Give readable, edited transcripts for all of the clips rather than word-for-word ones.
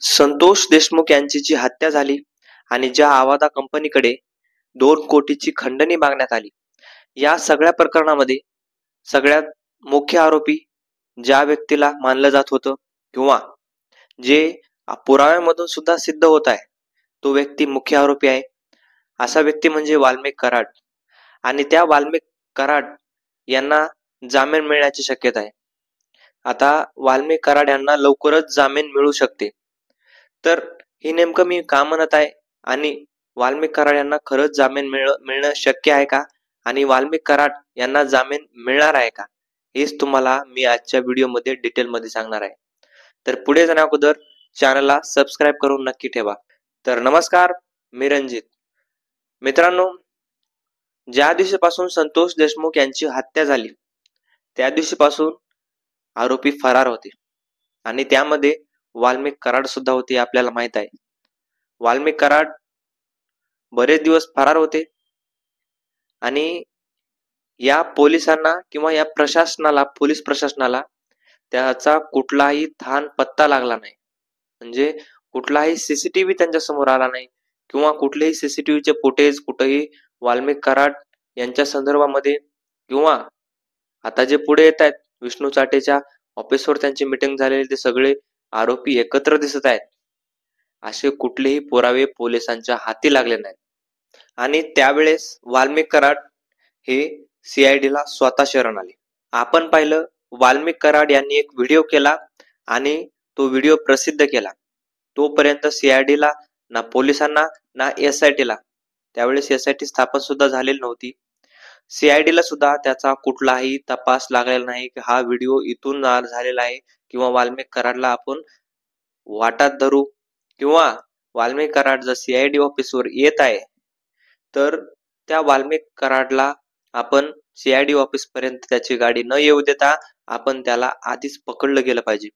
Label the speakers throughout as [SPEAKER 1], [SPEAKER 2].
[SPEAKER 1] संतोष देशमुख यांची जी हत्या झाली आणि ज्या आवादा कंपनीकडे 2 कोटीची खंडणी मागण्यात आली, या सगळ्या प्रकरणामध्ये सगळ्यात मुख्य आरोपी ज्या व्यक्तीला मानलं जात होतं किंवा जे पुराव्यामधून सुद्धा सिद्ध होत आहे, तो व्यक्ती मुख्य आरोपी आहे. असा व्यक्ती म्हणजे वाल्मिक कराड. आणि त्या वाल्मिक कराड यांना जामीन मिळण्याची शक्यता आहे. आता वाल्मिक कराड यांना लवकरच जामीन मिळू शकते. तर हे नेमकं मी का म्हणत आहे आणि वाल्मिक कराड यांना खरंच जामीन मिळणं शक्य आहे का आणि वाल्मिक कराड यांना जामीन मिळणार आहे का, हेच तुम्हाला मी आजच्या व्हिडिओमध्ये डिटेलमध्ये सांगणार आहे. तर पुढे जाण्या अगोदर चॅनलला सबस्क्राईब करून नक्की ठेवा. तर नमस्कार, मी रणजित. मित्रांनो, ज्या दिवशीपासून संतोष देशमुख यांची हत्या झाली त्या दिवशीपासून आरोपी फरार होते आणि त्यामध्ये वाल्मिक कराड सुद्धा होते. आपल्याला माहित आहे, वाल्मिक कराड बरेच दिवस फरार होते आणि या पोलिसांना किंवा या प्रशासनाला, पोलीस प्रशासनाला त्याचा कुठलाही थान पत्ता लागला नाही. म्हणजे कुठलाही सीसीटीव्ही त्यांच्या समोर आला नाही किंवा कुठलेही सीसीटीव्हीचे फुटेज कुठेही वाल्मिक कराड यांच्या संदर्भामध्ये किंवा आता जे पुढे येत आहेत विष्णू चाटेच्या ऑफिसवर त्यांची मीटिंग झालेली, ते सगळे आरोपी एकत्र दिसत आहेत, असे कुठलेही पुरावे पोलिसांच्या हाती लागले नाहीत. आणि त्यावेळेस वाल्मिक कराड हे सीआयडीला स्वतः शरण आले. आपण पाहिलं, वाल्मिक कराड यांनी एक व्हिडिओ केला आणि तो व्हिडिओ प्रसिद्ध केला. तोपर्यंत सीआयडीला ना पोलिसांना ना एसआयटीला, त्यावेळेस एसआयटी स्थापन सुद्धा झालेली नव्हती, सीआयडीला सुद्धा त्याचा कुठलाही तपास लागलेला नाही की हा व्हिडिओ इथून झालेला आहे किंवा वाल्मिक कराडला आपण वाटात धरू किंवा वाल्मिक कराड जर सीआयडी ऑफिसवर येत आहे तर त्या वाल्मिक कराडला आपण सीआयडी ऑफिस पर्यंत त्याची गाडी न येऊ देता आपण त्याला आधीच पकडलं गेलं पाहिजे,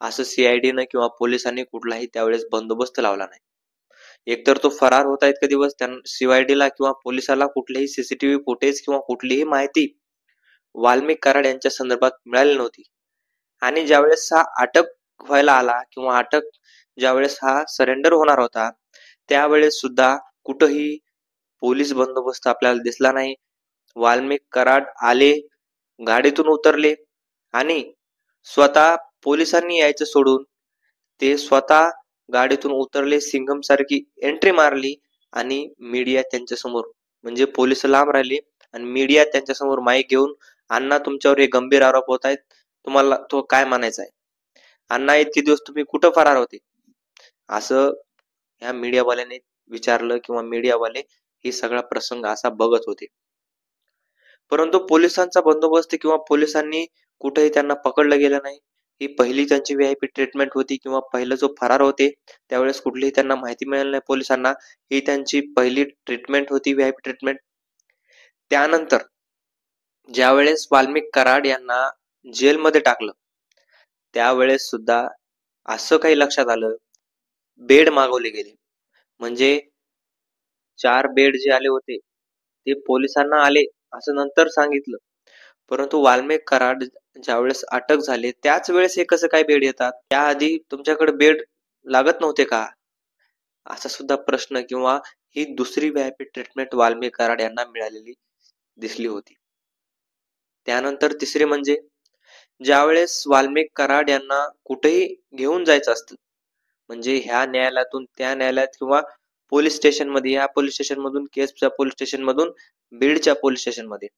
[SPEAKER 1] असं सीआयडीनं किंवा पोलिसांनी कुठलाही त्यावेळेस बंदोबस्त लावला नाही. एकतर तो फरार होता इतके दिवस, त्यांना सीआयडीला किंवा पोलिसाला कुठलेही सीसीटीव्ही फुटेज किंवा कुठलीही माहिती वाल्मिक कराड यांच्या संदर्भात मिळाली नव्हती. आणि ज्यावेळेस हा अटक व्हायला आला किंवा ज्यावेळेस हा सरेंडर होणार होता त्यावेळेस सुद्धा कुठंही पोलीस बंदोबस्त आपल्याला दिसला नाही. वाल्मिक कराड आले, गाडीतून उतरले आणि स्वतः पोलिसांनी यायचं सोडून ते स्वतः गाडीतून उतरले, सिंघम सारखी एंट्री मारली आणि मीडिया त्यांच्या समोर, म्हणजे पोलीस लांब राहिले आणि मीडिया त्यांच्या समोर माईक घेऊन, अण्णा तुमच्यावर हे गंभीर आरोप होत आहेत, तुम्हाला तो काय म्हणायचा आहे, अण्णा इतके दिवस तुम्ही कुठं फरार होते, असं ह्या मीडियावाल्याने विचारलं किंवा मीडियावाले हे सगळा प्रसंग असा बघत होते. परंतु पोलिसांचा बंदोबस्त किंवा पोलिसांनी कुठेही त्यांना पकडलं गेलं नाही. ही पहिली त्यांची व्हीआयपी ट्रीटमेंट होती किंवा पहिला जो फरार होते त्यावेळेस कुठलीही त्यांना माहिती मिळाली नाही पोलिसांना, ही त्यांची पहिली ट्रीटमेंट होती, व्हीआयपी ट्रीटमेंट. त्यानंतर ज्यावेळेस वाल्मिक कराड यांना जेलमध्ये टाकलं त्यावेळेस सुद्धा असं काही लक्षात आलं, बेड मागवले गेले, म्हणजे 4 बेड जे आले होते ते पोलिसांना आले असं नंतर सांगितलं. परंतु वाल्मिक कराड ज्यावेळेस अटक झाले त्याच वेळेस हे कसं काय बेड येतात, त्याआधी तुमच्याकडे बेड लागत नव्हते का, असा सुद्धा प्रश्न किंवा ही दुसरी व्हीआयपी ट्रीटमेंट वाल्मिक कराड यांना मिळालेली दिसली होती. त्यानंतर तिसरी म्हणजे ज्यावेळेस वाल्मिक कराड यांना कुठेही घेऊन जायचं असतं, म्हणजे ह्या न्यायालयातून त्या न्यायालयात किंवा पोलीस स्टेशन मध्ये, या पोलीस स्टेशन मधून केसच्या पोलीस स्टेशन मधून बीडच्या पोलीस स्टेशन मध्ये,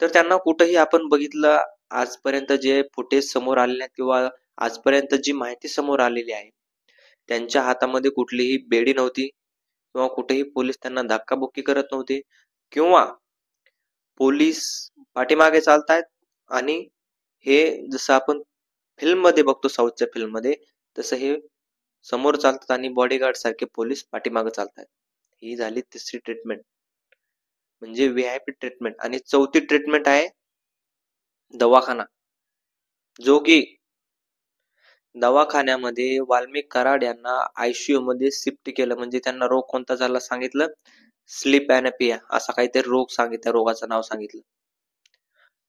[SPEAKER 1] तर त्यांना कुठेही आपण बघितलं आजपर्यंत जे फुटेज समोर आलेले किंवा आजपर्यंत जी माहिती समोर आलेली आहे त्यांच्या हातामध्ये कुठलीही बेडी नव्हती किंवा कुठेही पोलीस त्यांना धक्काबुक्की करत नव्हते किंवा पोलीस पाठीमागे चालतायत आणि हे जसं आपण फिल्म मध्ये बघतो साऊथच्या फिल्म मध्ये तसं हे समोर चालतात आणि बॉडीगार्ड सारखे पोलीस पाठीमागे चालतात. ही झाली तिसरी ट्रीटमेंट म्हणजे व्हीआयपी ट्रीटमेंट. आणि चौथी ट्रीटमेंट आहे दवाखाना, जो की दवाखान्यामध्ये वाल्मिक कराड यांना आयसीयू मध्ये शिफ्ट केलं. म्हणजे त्यांना रोग कोणता झाला सांगितलं, स्लीप ॲनॅपिया असा काहीतरी रोग सांगितलं, रोगाचं नाव सांगितलं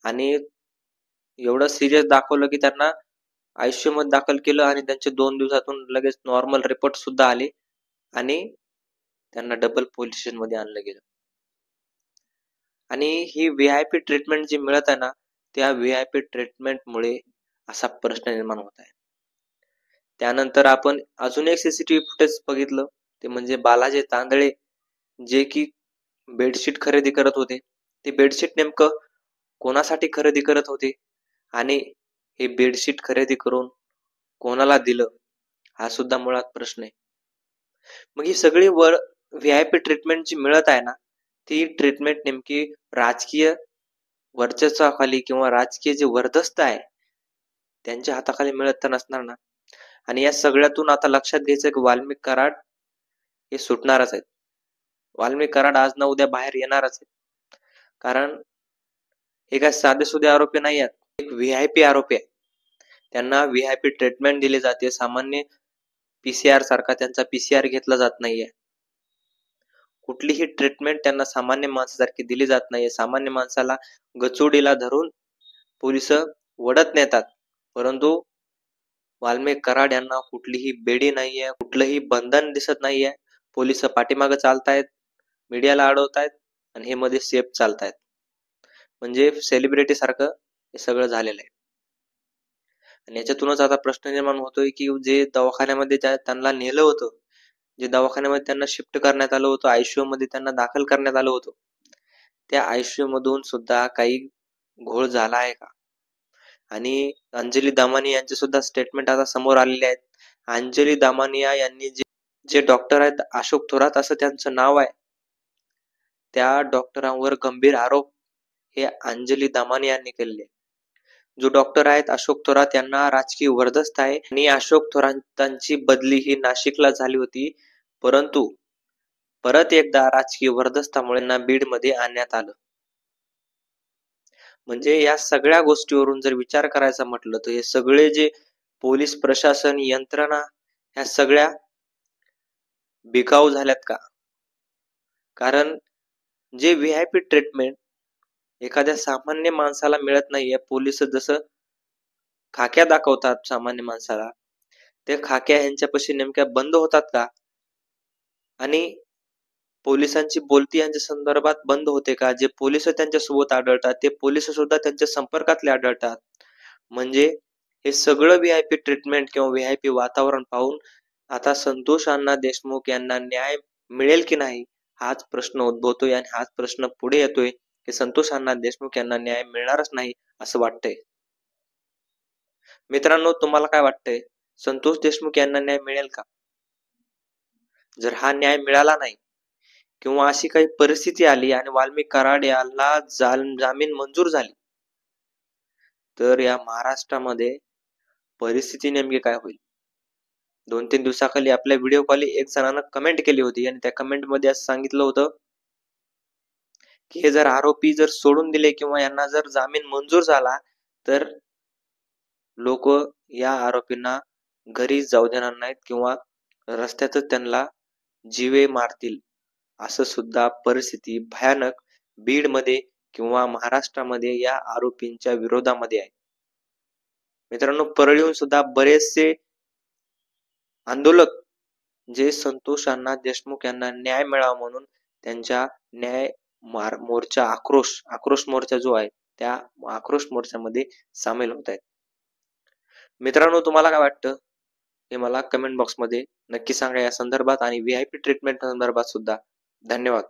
[SPEAKER 1] आणि एवढं सिरियस दाखवलं की त्यांना ICU मध्ये दाखल केलं आणि त्यांचे 2 दिवसातून लगेच नॉर्मल रिपोर्ट सुद्धा आले आणि त्यांना डबल पोलीस स्टेशन मध्ये आणलं गेलं. आणि ही VIP ट्रीटमेंट जी मिळत आहे ना, त्या VIP ट्रीटमेंटमुळे असा प्रश्न निर्माण होत आहे. त्यानंतर आपण अजून एक CCTV फुटेज बघितलं, ते म्हणजे बालाजी तांदळे जे की बेडशीट खरेदी करत होते. ते बेडशीट नेमकं कोणासाठी खरेदी करत होते आणि हे बेडशीट खरेदी करून कोणाला दिलं, हा सुद्धा मुळात प्रश्न आहे. मग ही सगळी VIP ट्रीटमेंट जी मिळत आहे ना, ती ट्रीटमेंट नेमकी राजकीय वर्चस्वाखाली किंवा राजकीय जे वर्दस्त आहे त्यांच्या हाताखाली मिळत तर नसणार ना. आणि या सगळ्यातून आता लक्षात घ्यायचं की वाल्मिक कराड हे सुटणारच आहेत. वाल्मिक कराड आज ना उद्या बाहेर येणारच आहेत. कारण हे काय साधे सुधे आरोपी नाही आहेत, एक VIP आरोपी आहे. त्यांना VIP ट्रीटमेंट दिली जाते. सामान्य PCR सारखा त्यांचा PCR घेतला जात नाहीये. कुठलीही ट्रीटमेंट त्यांना सामान्य माणसासारखी दिली जात नाहीये. सामान्य माणसाला गचुडीला धरून पोलिस वडत नेतात, परंतु वाल्मिक कराड यांना कुठलीही बेडी नाहीये, कुठलंही बंधन दिसत नाहीये. पोलिस पाठीमागे चालतायत, मीडियाला अडवतायत आणि हे मध्ये सेफ चालतायत. म्हणजे सेलिब्रिटी सारखं हे सगळं झालेलं आहे. आणि याच्यातूनच आता प्रश्न निर्माण होतोय की जे दवाखान्यामध्ये त्यांना नेलं होतं, जे दवाखान्यामध्ये त्यांना शिफ्ट करण्यात आलं होतं, ICU मध्ये त्यांना दाखल करण्यात आलं होतं, त्या ICU मधून सुद्धा काही घोळ झाला आहे का? आणि अंजली दामानी यांचे सुद्धा स्टेटमेंट आता समोर आलेले आहेत. अंजली दामानिया यांनी जे डॉक्टर आहेत, अशोक थोरात असं त्यांचं नाव आहे, त्या डॉक्टरांवर गंभीर आरोप हे अंजली दामानी यांनी केलेले. जो डॉक्टर आहेत अशोक थोरात यांना राजकीय वर्दस्त आहे आणि अशोक थोरातांची बदली ही नाशिकला झाली होती, परंतु परत एकदा राजकीय वर्दस्तामुळे ना बीड मध्ये आणण्यात आलं. म्हणजे या सगळ्या गोष्टीवरून जर विचार करायचा म्हटलं तर हे सगळे जे पोलीस प्रशासन यंत्रणा ह्या सगळ्या बिकाऊ झाल्यात का? कारण जे VIP ट्रीटमेंट एखाद्या सामान्य माणसाला मिळत नाहीये, पोलीस जसं खाक्या दाखवतात सामान्य माणसाला, ते खाक्या ह्यांच्यापाशी नेमक्या बंद होतात का? आणि पोलिसांची बोलती यांच्या संदर्भात बंद होते का? जे पोलिस त्यांच्या सोबत आढळतात ते पोलिस सुद्धा त्यांच्या संपर्कातले आढळतात. म्हणजे हे सगळं VIP ट्रीटमेंट किंवा VIP वातावरण पाहून आता संतोष अण्णा देशमुख यांना न्याय मिळेल की नाही हाच प्रश्न उद्भवतोय आणि हाच प्रश्न पुढे येतोय की संतोष अण्णा देशमुख यांना न्याय मिळणारच नाही असं वाटतंय. मित्रांनो, तुम्हाला काय वाटतंय? संतोष देशमुख यांना न्याय मिळेल का? जर हा न्याय मिळाला नाही किंवा अशी काही परिस्थिती आली आणि वाल्मिक कराड याला जामीन मंजूर झाली, तर या महाराष्ट्रामध्ये परिस्थिती नेमकी काय होईल? 2-3 दिवसाखाली आपल्या व्हिडिओ खाली एक जणानं कमेंट केली होती आणि त्या कमेंट मध्ये असं सांगितलं होतं की हे जर आरोपी जर सोडून दिले किंवा यांना जर जामीन मंजूर झाला तर लोक या आरोपींना घरी जाऊ देणार नाहीत किंवा रस्त्यातच त्यांना जीवे मारतील. असं सुद्धा परिस्थिती भयानक बीड मध्ये किंवा महाराष्ट्रामध्ये या आरोपींच्या विरोधामध्ये आहे. मित्रांनो, परळीहून सुद्धा बरेचसे आंदोलक जे संतोष अण्णा देशमुख यांना न्याय मिळावा म्हणून त्यांच्या न्याय मोर्चा आक्रोश मोर्चा जो आहे त्या आक्रोश मोर्चामध्ये सामील होत आहेत. मित्रांनो, तुम्हाला काय वाटतं हे मला कमेंट बॉक्स मध्ये नक्की सांगा या संदर्भात आणि VIP ट्रीटमेंट संदर्भात सुद्धा. धन्यवाद.